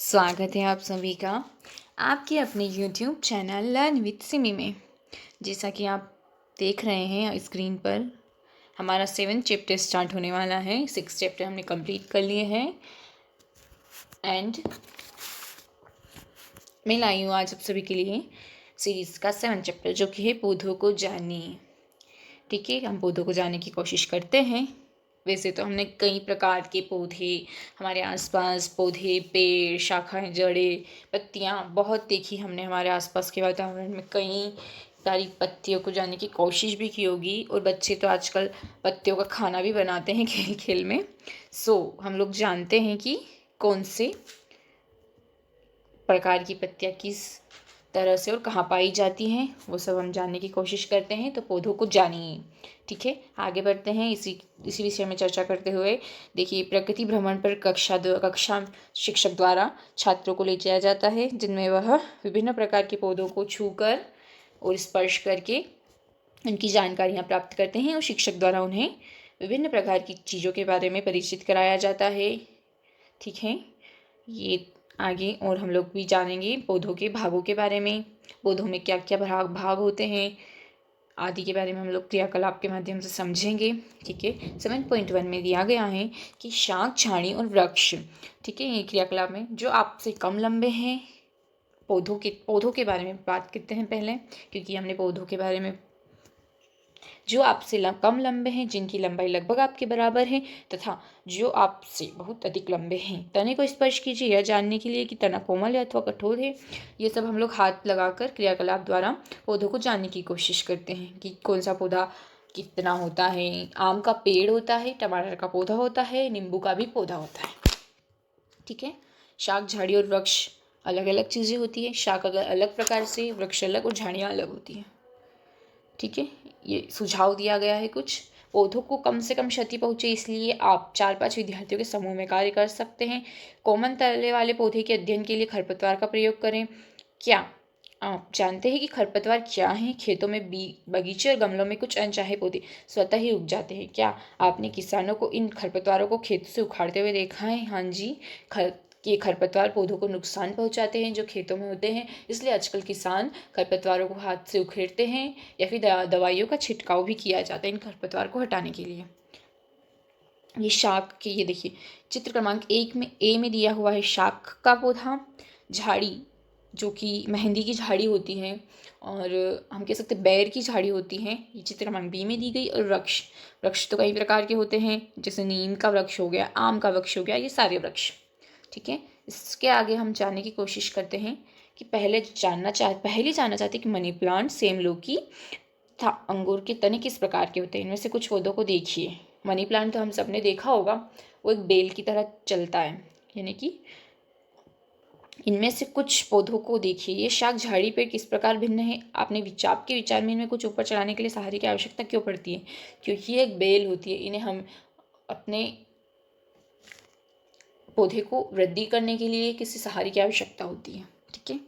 स्वागत है आप सभी का आपके अपने YouTube channel learn with Simi में। जैसा कि आप देख रहे हैं स्क्रीन पर, हमारा 7th चैप्टर स्टार्ट होने वाला है। 6 चैप्टर हमने कंप्लीट कर लिए हैं एंड मैं लाई हूँ आज आप सभी के लिए सीरीज़ का 7th चैप्टर, जो कि है पौधों को जानिए। ठीक है, हम पौधों को जानने की कोशिश करते हैं। वैसे तो हमने कई प्रकार के पौधे, हमारे आसपास पौधे, पेड़, शाखाएं, जड़ें, पत्तियां बहुत देखी हमने। हमारे आसपास के वातावरण में कई सारी पत्तियों को जानने की कोशिश भी की होगी, और बच्चे तो आजकल पत्तियों का खाना भी बनाते हैं खेल खेल में। हम लोग जानते हैं कि कौन से प्रकार की पत्तियां किस तरह से और कहाँ पाई जाती हैं, वो सब हम जानने की कोशिश करते हैं। तो पौधों को जानिए। ठीक है, आगे बढ़ते हैं इसी विषय में चर्चा करते हुए। देखिए, प्रकृति भ्रमण पर कक्षा शिक्षक द्वारा छात्रों को ले जाया जाता है, जिनमें वह विभिन्न प्रकार के पौधों को छूकर और स्पर्श करके उनकी जानकारियाँ प्राप्त करते हैं, और शिक्षक द्वारा उन्हें विभिन्न प्रकार की चीज़ों के बारे में परिचित कराया जाता है। ठीक है, ये आगे और हम लोग भी जानेंगे पौधों के भागों के बारे में, पौधों में क्या क्या भाग होते हैं आदि के बारे में हम लोग क्रियाकलाप के माध्यम से समझेंगे। ठीक है, 7.1 में दिया गया है कि शाख, झाड़ी और वृक्ष। ठीक है, ये क्रियाकलाप में जो आपसे कम लंबे हैं, पौधों के बारे में बात करते हैं पहले, क्योंकि हमने पौधों के बारे में जो आपसे कम लंबे हैं, जिनकी लंबाई लगभग आपके बराबर है, तथा जो आपसे बहुत अधिक लंबे हैं। तने को स्पर्श कीजिए यह जानने के लिए कि तना कोमल है अथवा कठोर है। ये सब हम लोग हाथ लगाकर क्रियाकलाप द्वारा पौधों को जानने की कोशिश करते हैं कि कौन सा पौधा कितना होता है। आम का पेड़ होता है, टमाटर का पौधा होता है, नींबू का भी पौधा होता है। ठीक है, शाख, झाड़ी और वृक्ष अलग अलग चीज़ें होती है। शाख अगर अलग प्रकार से, वृक्ष अलग और झाड़ियाँ अलग होती हैं। ठीक है, ये सुझाव दिया गया है कुछ। पौधों को कम से कम क्षति पहुंचे, इसलिए आप 4-5 विद्यार्थियों के समूह में कार्य कर सकते हैं। कोमल तले वाले पौधे के अध्ययन के लिए खरपतवार का प्रयोग करें। क्या आप जानते हैं कि खरपतवार क्या है? खेतों में बगीचे और गमलों में कुछ अनचाहे पौधे स्वतः ही उग जाते हैं। क्या आपने किसानों को इन खरपतवारों को खेत से उखाड़ते हुए देखा है? हाँ जी, ये खरपतवार पौधों को नुकसान पहुंचाते हैं जो खेतों में होते हैं, इसलिए आजकल किसान खरपतवारों को हाथ से उखेड़ते हैं या फिर दवाइयों का छिड़काव भी किया जाता है इन खरपतवार को हटाने के लिए। ये शाख के, ये देखिए चित्र क्रमांक 1 में ए में दिया हुआ है शाख का पौधा। झाड़ी जो कि मेहंदी की झाड़ी होती है, और हम कह सकते बैर की झाड़ी होती है, ये चित्र क्रमांक बी में दी गई। और वृक्ष तो कई प्रकार के होते हैं, जैसे नीम का वृक्ष हो गया, आम का वृक्ष हो गया, ये सारे वृक्ष। ठीक है, इसके आगे हम जानने की कोशिश करते हैं कि पहले जानना चाहते कि मनी प्लांट, सेम लौकी तथा अंगूर के तने किस प्रकार के होते हैं। इनमें से कुछ पौधों को देखिए। मनी प्लांट तो हम सबने देखा होगा, वो एक बेल की तरह चलता है, यानी कि इनमें से कुछ पौधों को देखिए। ये शाख, झाड़ी, पेड़ किस प्रकार भिन्न है? आपके विचार में इनमें कुछ ऊपर चढ़ाने के लिए सहारे की आवश्यकता क्यों पड़ती है? क्योंकि ये एक बेल होती है, इन्हें हम अपने पौधे को वृद्धि करने के लिए किसी सहारे की आवश्यकता होती है। ठीक है,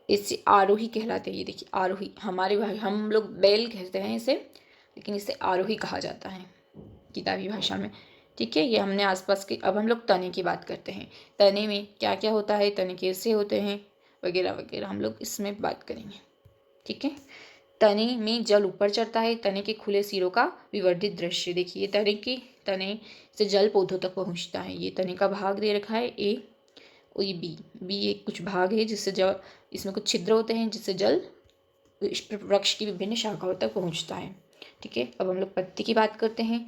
इससे आरोही कहलाते हैं। ये देखिए आरोही, हमारे भाई हम लोग बेल कहते हैं इसे, लेकिन इसे आरोही कहा जाता है किताबी भाषा में। ठीक है, ये हमने आसपास के। अब हम लोग तने की बात करते हैं। तने में क्या क्या होता है, तने कैसे होते हैं, वगैरह वगैरह हम लोग इसमें बात करेंगे। ठीक है, तने में जल ऊपर चढ़ता है। तने के खुले सिरों का विवर्धित दृश्य देखिए। तने से जल पौधों तक पहुंचता है। ये तने का भाग दे रखा है ए, और ये बी एक कुछ भाग है जिससे जल, इसमें कुछ छिद्र होते हैं जिससे जल वृक्ष की विभिन्न शाखाओं तक पहुंचता है। ठीक है, अब हम लोग पत्ती की बात करते हैं।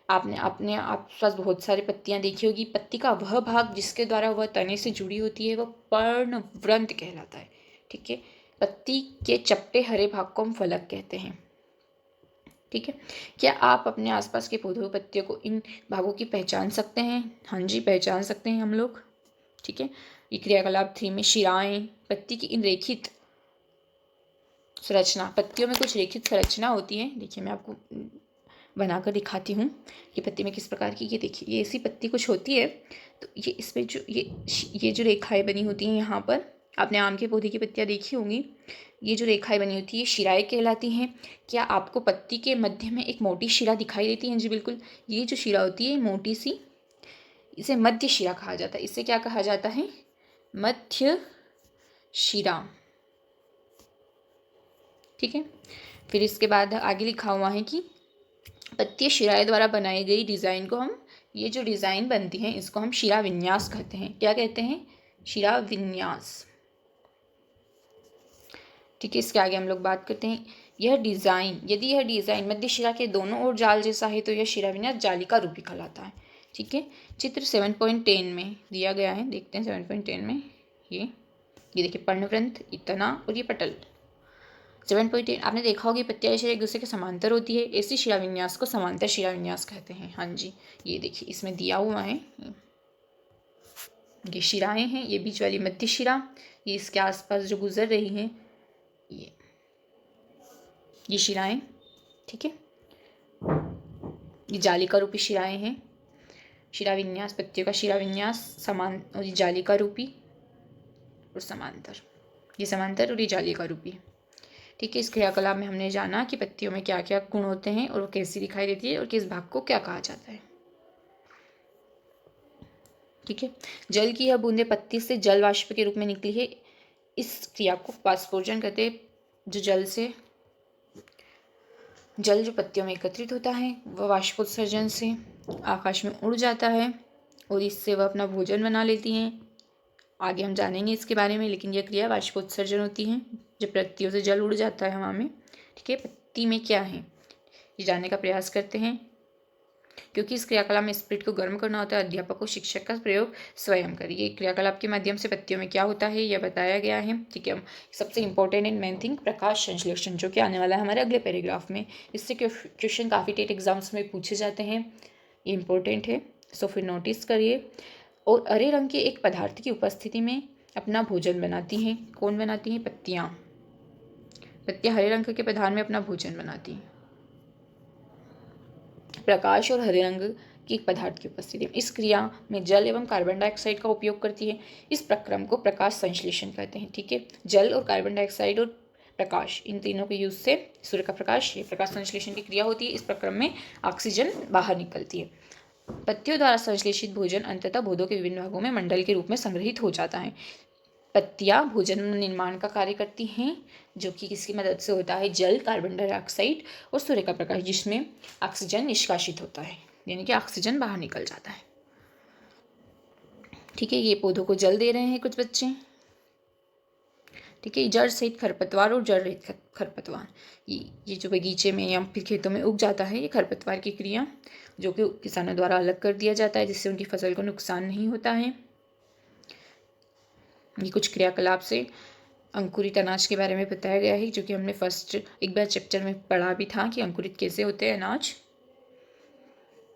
आपने अपने आसपास बहुत सारी पत्तियां देखी होगी। पत्ती का वह भाग जिसके द्वारा वह तने से जुड़ी होती है वह पर्णवृंत कहलाता है। ठीक है, पत्ती के चपटे हरे भाग को हम फलक कहते हैं। ठीक है, क्या आप अपने आसपास के पौधों पत्तियों को इन भागों की पहचान सकते हैं? हाँ जी, पहचान सकते हैं हम लोग। ठीक है, ये क्रियाकलाप 3 में शिराएं, पत्ती की इन रेखित संरचना, पत्तियों में कुछ रेखित संरचना होती है। देखिए मैं आपको बनाकर दिखाती हूँ कि पत्ती में किस प्रकार की, ये देखिए ये ऐसी पत्ती कुछ होती है। तो ये इसमें जो ये जो रेखाएं बनी होती हैं यहाँ पर, आपने आम के पौधे की पत्तियाँ देखी होंगी। ये जो रेखाएं बनी होती है शिराएं कहलाती हैं। क्या आपको पत्ती के मध्य में एक मोटी शिरा दिखाई देती है? जी बिल्कुल, ये जो शिरा होती है मोटी सी, इसे मध्य शिरा कहा जाता है। इसे क्या कहा जाता है? मध्य शिरा। ठीक है, फिर इसके बाद आगे लिखा हुआ है कि पत्तीय शिराएं द्वारा बनाई गई डिज़ाइन को हम, ये जो डिज़ाइन बनती हैं इसको हम शिरा विन्यास कहते हैं। क्या कहते हैं? शिरा विन्यास। ठीक है, इसके आगे हम लोग बात करते हैं यह डिज़ाइन, यदि यह डिज़ाइन मध्य शिरा के दोनों ओर जाल जैसा है तो यह शिरा विन्यास जालिका रूपी कहलाता है। ठीक है, चित्र 7.10 में दिया गया है, देखते हैं 7.10 में। ये देखिए, पर्णवृंत, इतना और ये पटल। 7.10 आपने देखा होगा, पत्तियां शिरा एक दूसरे के समांतर होती है, ऐसी शिरा विन्यास को समांतर शिरा विन्यास कहते हैं। हाँ जी, ये देखिए इसमें दिया हुआ है, ये शिराएं हैं, ये बीच वाली मध्य शिरा, ये इसके आसपास जो गुजर रही हैं ये शिराएं। ठीक है, ये जालिका रूपी शिराएं हैं। शिरा विन्यास, पत्तियों का शिरा विन्यास समान, और ये जालिका रूपी और समांतर, ये समांतर और ये जालिका रूपी। ठीक है, इस क्रियाकलाप में हमने जाना कि पत्तियों में क्या क्या गुण होते हैं और वो कैसी दिखाई देती है और किस भाग को क्या कहा जाता है। ठीक है, जल की यह बूंदें पत्ती से जल वाष्प के रूप में निकली है, इस क्रिया को वाष्पोर्जन कहते हैं। जल जो पत्तियों में एकत्रित होता है वह वाष्पोत्सर्जन से आकाश में उड़ जाता है और इससे वह अपना भोजन बना लेती हैं। आगे हम जानेंगे इसके बारे में, लेकिन यह क्रिया वाष्पोत्सर्जन होती है जब पत्तियों से जल उड़ जाता है हवा में। ठीक है, पत्ती में क्या है ये जानने का प्रयास करते हैं। क्योंकि इस क्रियाकलाप में स्पिरिट को गर्म करना होता है, अध्यापक को शिक्षक का प्रयोग स्वयं करिए। क्रियाकलाप के माध्यम से पत्तियों में क्या होता है यह बताया गया है। ठीक है, सबसे इंपॉर्टेंट एंड मेन थिंग प्रकाश संश्लेषण, जो कि आने वाला है हमारे अगले पैराग्राफ में। इससे क्वेश्चन काफ़ी टेट एग्जाम्स में पूछे जाते हैं, ये इंपॉर्टेंट है, सो फिर नोटिस करिए। और हरे रंग के एक पदार्थ की उपस्थिति में अपना भोजन बनाती हैं। कौन बनाती हैं? पत्तियाँ हरे रंग के पदार्थ में अपना भोजन बनाती हैं। प्रकाश और हरे रंग की पदार्थ की उपस्थिति में इस क्रिया में जल एवं कार्बन डाइऑक्साइड का उपयोग करती है। इस प्रक्रम को प्रकाश संश्लेषण कहते हैं। ठीक है, जल और कार्बन डाइऑक्साइड और प्रकाश, इन तीनों के यूज से सूर्य का प्रकाश, ये प्रकाश संश्लेषण की क्रिया होती है। इस प्रक्रम में ऑक्सीजन बाहर निकलती है। पत्तियों द्वारा संश्लेषित भोजन अंततः पौधों के विभिन्न भागों में मंडल के रूप में संग्रहित हो जाता है। पत्तियां भोजन निर्माण का कार्य करती हैं, जो कि किसकी मदद से होता है? जल, कार्बन डाइऑक्साइड और सूर्य का प्रकाश, जिसमें ऑक्सीजन निष्कासित होता है, यानी कि ऑक्सीजन बाहर निकल जाता है। ठीक है, ये पौधों को जल दे रहे हैं कुछ बच्चे। ठीक है, जड़ सहित खरपतवार और जड़ रहित खरपतवार, ये जो बगीचे में या फिर खेतों में उग जाता है, ये खरपतवार की क्रिया, जो कि किसानों द्वारा अलग कर दिया जाता है, जिससे उनकी फसल को नुकसान नहीं होता है। ये कुछ क्रियाकलाप से अंकुरित अनाज के बारे में बताया गया है, जो कि हमने फर्स्ट एक बार चैप्टर में पढ़ा भी था कि अंकुरित कैसे होते हैं अनाज।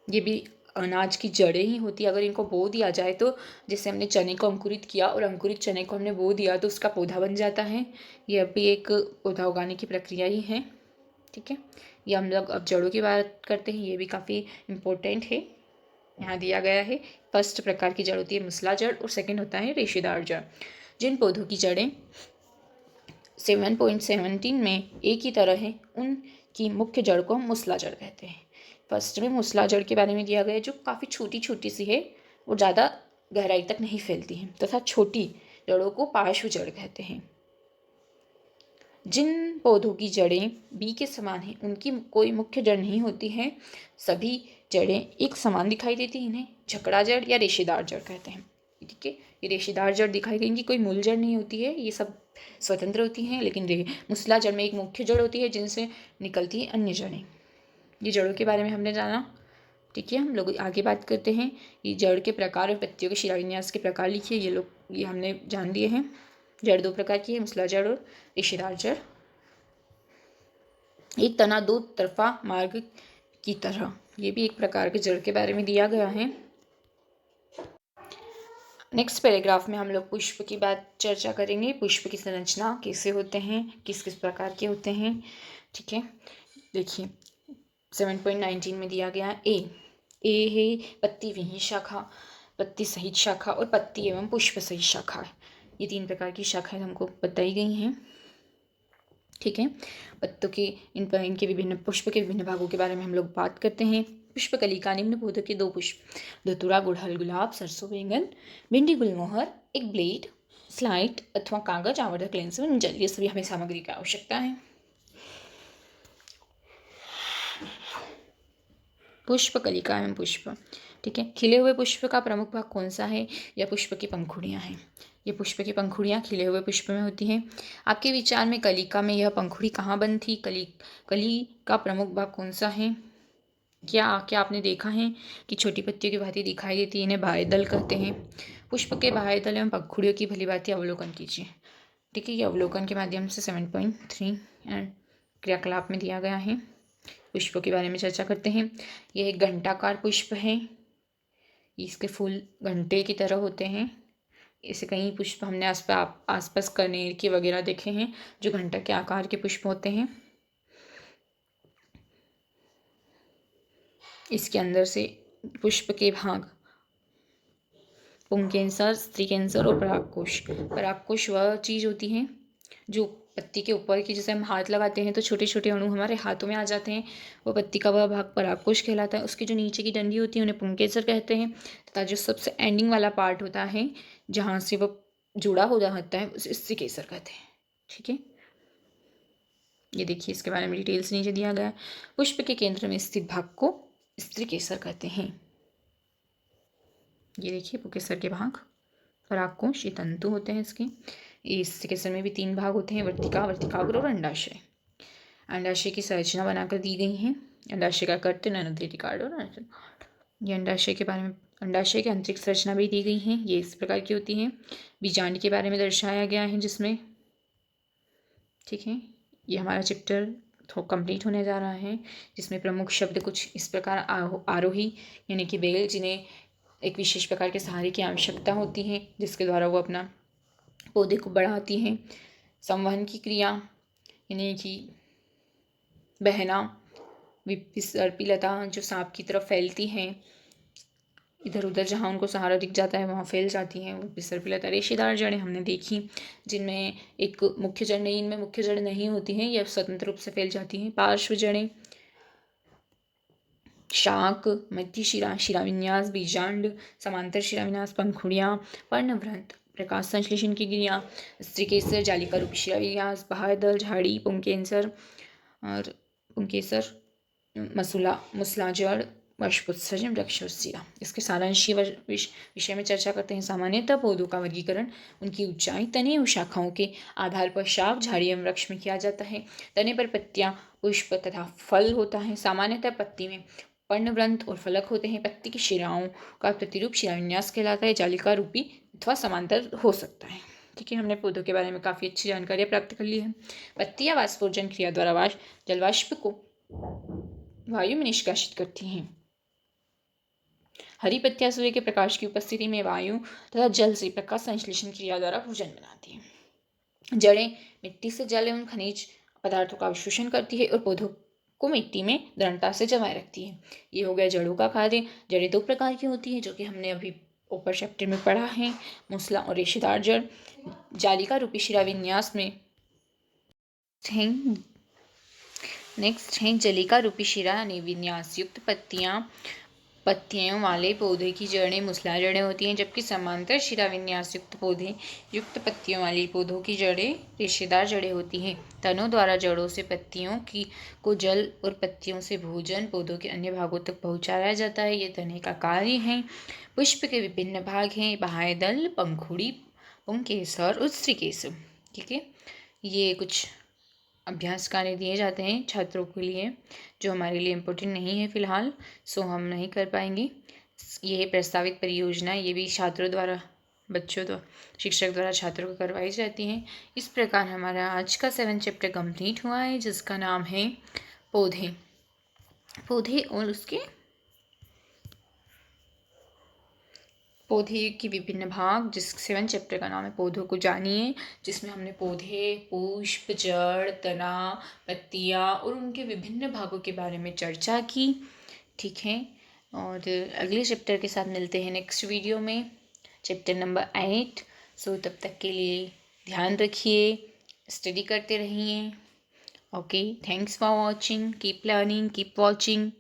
ये भी अनाज की जड़ें ही होती है। अगर इनको बो दिया जाए तो, जैसे हमने चने को अंकुरित किया और अंकुरित चने को हमने बो दिया तो उसका पौधा बन जाता है। ये भी एक पौधा उगाने की प्रक्रिया ही है। ठीक है, ये हम लोग अब जड़ों की बात करते हैं, ये भी काफ़ी इम्पोर्टेंट है। यहाँ दिया गया है, फर्स्ट प्रकार की जड़ होती है मूसला जड़ और सेकंड होता है रेशेदार जड़। जिन पौधों की जड़ें 7.17 में एक ही तरह है, उनकी मुख्य जड़ को हम मूसला जड़ कहते हैं। फर्स्ट में मूसला जड़ के बारे में दिया गया है, जो काफ़ी छोटी छोटी सी है और ज़्यादा गहराई तक नहीं फैलती है, तथा छोटी जड़ों को पार्श्व जड़ कहते हैं। जिन पौधों की जड़ें बी के समान हैं, उनकी कोई मुख्य जड़ नहीं होती है, सभी जड़ें एक समान दिखाई देती हैं, इन्हें झकड़ा जड़ या रेशेदार जड़ कहते हैं। ठीक है, ये रेशेदार जड़ दिखाई देंगी, कोई मूल जड़ नहीं होती है, ये सब स्वतंत्र होती हैं, लेकिन मूसला जड़ में एक मुख्य जड़ होती है जिनसे निकलती हैं अन्य जड़ें। ये जड़ों के बारे में हमने जाना। ठीक है, हम लोग आगे बात करते हैं। ये जड़ के प्रकार और पत्तियों के शिराविन्यास के प्रकार लिखिए, ये हमने जान दिए हैं। जड़ दो प्रकार की है, मूसला जड़ और रेशेदार जड़। एक तना दो तरफा मार्ग की तरह, ये भी एक प्रकार के जड़ के बारे में दिया गया है। नेक्स्ट पैराग्राफ में हम लोग पुष्प की बात चर्चा करेंगे। पुष्प की संरचना कैसे होते हैं, किस किस प्रकार के होते हैं। ठीक है, देखिए 7.19 में दिया गया है ए है पत्ती विहीन शाखा, पत्ती सहित शाखा और पत्ती एवं पुष्प सहित शाखा। ये तीन प्रकार की शाखाएं हमको बताई गई हैं। ठीक है, पत्तों के इनके विभिन्न पुष्प के विभिन्न भागों के बारे में हम लोग बात करते हैं। पुष्प कलिका निम्न पौधों के दो पुष्प, धतूरा, गुड़हल, गुलाब, सरसों, बैंगन, भिंडी, गुलमोहर, एक ब्लेड, स्लाइड अथवा कागज, आवर्धक लेंस व जल, ये सभी हमें सामग्री की आवश्यकता है। पुष्प, कलिका एवं पुष्प। ठीक है, खिले हुए पुष्प का प्रमुख भाग कौन सा है? या पुष्प की पंखुड़ियाँ हैं। ये पुष्प की पंखुड़ियाँ खिले हुए पुष्प में होती हैं। आपके विचार में कलिका में यह पंखुड़ी कहाँ बंद थी? कली का प्रमुख भाग कौन सा है? क्या क्या आपने देखा है कि छोटी पत्तियों की भांति दिखाई देती है, इन्हें बाह्य दल कहते हैं। पुष्प के बाह्य दल एवं पंखुड़ियों की भली भांति अवलोकन कीजिए। ठीक है, ये अवलोकन के माध्यम से 7.3 एंड क्रियाकलाप में दिया गया है। पुष्पों के बारे में चर्चा करते हैं। यह एक घंटाकार पुष्प है। इसके फूल घंटे की तरह होते हैं। ऐसे कई पुष्प हमने आसपास कनेर के वगैरह देखे हैं जो घंटा के आकार के पुष्प होते हैं। इसके अंदर से पुष्प के भाग पुंकेसर, स्त्रीकेसर और परागकोश। परागकोश वह चीज़ होती है जो पत्ती के ऊपर की, जैसे हम हाथ लगाते हैं तो छोटे छोटे अणु हमारे हाथों में आ जाते हैं, वो पत्ती का वह भाग परागकोश कहलाता है। उसकी जो नीचे की डंडी होती है उन्हें पुंकेसर कहते हैं, तथा जो सबसे एंडिंग वाला पार्ट होता है जहाँ से वो जुड़ा हो जाता है उसे स्त्रीकेसर कहते हैं। ठीक है, ये देखिए इसके बारे में डिटेल्स नीचे दिया गया है। पुष्प के केंद्र में स्थित भाग को स्त्रीकेसर कहते हैं। ये देखिए पुंकेसर के भाग, परागकोश, ये तंतु होते हैं इसके। इस केसर में भी 3 भाग होते हैं, वर्तिका, वर्तिकाग्र और अंडाशय। अंडाशय की संरचना बनाकर दी गई है। अंडाशय का कर्त नैनोथेटिकार्ड और ये अंडाशय के बारे में, अंडाशय की आंतरिक संरचना भी दी गई है, ये इस प्रकार की होती है। बीजांड के बारे में दर्शाया गया है जिसमें, ठीक है, ये हमारा चैप्टर थोड़ा कंप्लीट होने जा रहा है, जिसमें प्रमुख शब्द कुछ इस प्रकार आरोही यानी कि बेल, जिन्हें एक विशेष प्रकार के सहारे की आवश्यकता होती है जिसके द्वारा वो अपना पौधे को बढ़ाती हैं। संवहन की क्रिया यानी कि बहना, विसर्पी लता जो सांप की तरफ फैलती हैं, इधर उधर जहाँ उनको सहारा दिख जाता है वहाँ फैल जाती हैं। विसर्पी लता। रेशेदार जड़ें हमने देखी जिनमें एक मुख्य जड़ नहीं, इनमें मुख्य जड़ नहीं होती हैं, यह स्वतंत्र रूप से फैल जाती हैं। पार्श्व जड़ें, शाक, मध्य शिरा, शिराविन्यास, बीजांड, समांतर शिराविन्यास, पंखुड़ियाँ, पर्णवृंत, प्रकाश संश्लेषण की क्रिया, स्त्रीकेसर, जालिका रूपी शिराविन्यास, बाह्यदल, झाड़ी, पुंकेसर और पुंकेसर, मुसलाजड़, वशपुत्सर्जन, वृक्षोत्सिरा। इसके सारांशीय विषय में चर्चा करते हैं। सामान्यतः पौधों का वर्गीकरण उनकी ऊंचाई, तने एवं शाखाओं के आधार पर शाख, झाड़ी एवं वृक्ष में किया जाता है। तने पर पत्तियां, पुष्प तथा फल होता है। सामान्यतः पत्ती में पर्णवृंत और फलक होते हैं। पत्ती की शिराओं का प्रतिरूप शिराविन्यास कहलाता है। जालिका रूपी अथवा समांतर हो सकता है। ठीक है, हमने पौधों के बारे में काफ़ी अच्छी जानकारियाँ प्राप्त कर ली है। पत्तियां वाष्पोर्जन क्रिया द्वारा जलवाष्प को वायु में निष्कासित करती हैं। हरी पत्तियां सूर्य के प्रकाश की उपस्थिति में वायु तथा जल से प्रकाश संश्लेषण क्रिया द्वारा भोजन बनाती हैं। जड़ें मिट्टी से जल एवं खनिज पदार्थों का अवशोषण करती है और पौधों को मिट्टी में दृढ़ता से जमाए रखती है। ये हो गया जड़ों का कार्य। जड़ें 2 प्रकार की होती हैं जो कि हमने अभी ऊपर चैप्टर में पढ़ा है, मूसला और रेशेदार जड़। जालिका रूपी शिराविन्यास में नेक्स्ट है जलिका रूपी शिरा यानी विन्यास युक्त पत्तियों वाले पौधे की जड़ें मूसला जड़ें होती हैं, जबकि समांतर शिरा विन्यास युक्त पौधे युक्त पत्तियों वाली पौधों की जड़ें रेशेदार जड़ें होती हैं। तनों द्वारा जड़ों से पत्तियों को जल और पत्तियों से भोजन पौधों के अन्य भागों तक पहुंचाया जाता है। ये तने का कार्य है। पुष्प के विभिन्न भाग हैं, बाह्यदल, पंखुड़ी, पुंकेसर और स्त्रीकेसर। ठीक है, ये कुछ अभ्यास कार्य दिए जाते हैं छात्रों के लिए जो हमारे लिए इम्पोर्टेंट नहीं है फ़िलहाल, सो हम नहीं कर पाएंगे। ये प्रस्तावित परियोजना ये भी छात्रों द्वारा, बच्चों द्वारा, शिक्षक द्वारा छात्रों को करवाई जाती हैं। इस प्रकार हमारा आज का 7 चैप्टर कंप्लीट हुआ है जिसका नाम है पौधे और उसके पौधे की विभिन्न भाग, जिस 7 चैप्टर का नाम है पौधों को जानिए, जिसमें हमने पौधे, पुष्प, जड़, तना, पत्तियाँ और उनके विभिन्न भागों के बारे में चर्चा की। ठीक है, और अगले चैप्टर के साथ मिलते हैं नेक्स्ट वीडियो में, चैप्टर नंबर 8। सो तब तक के लिए ध्यान रखिए, स्टडी करते रहिए। Okay, thanks for watching, keep learning, keep watching.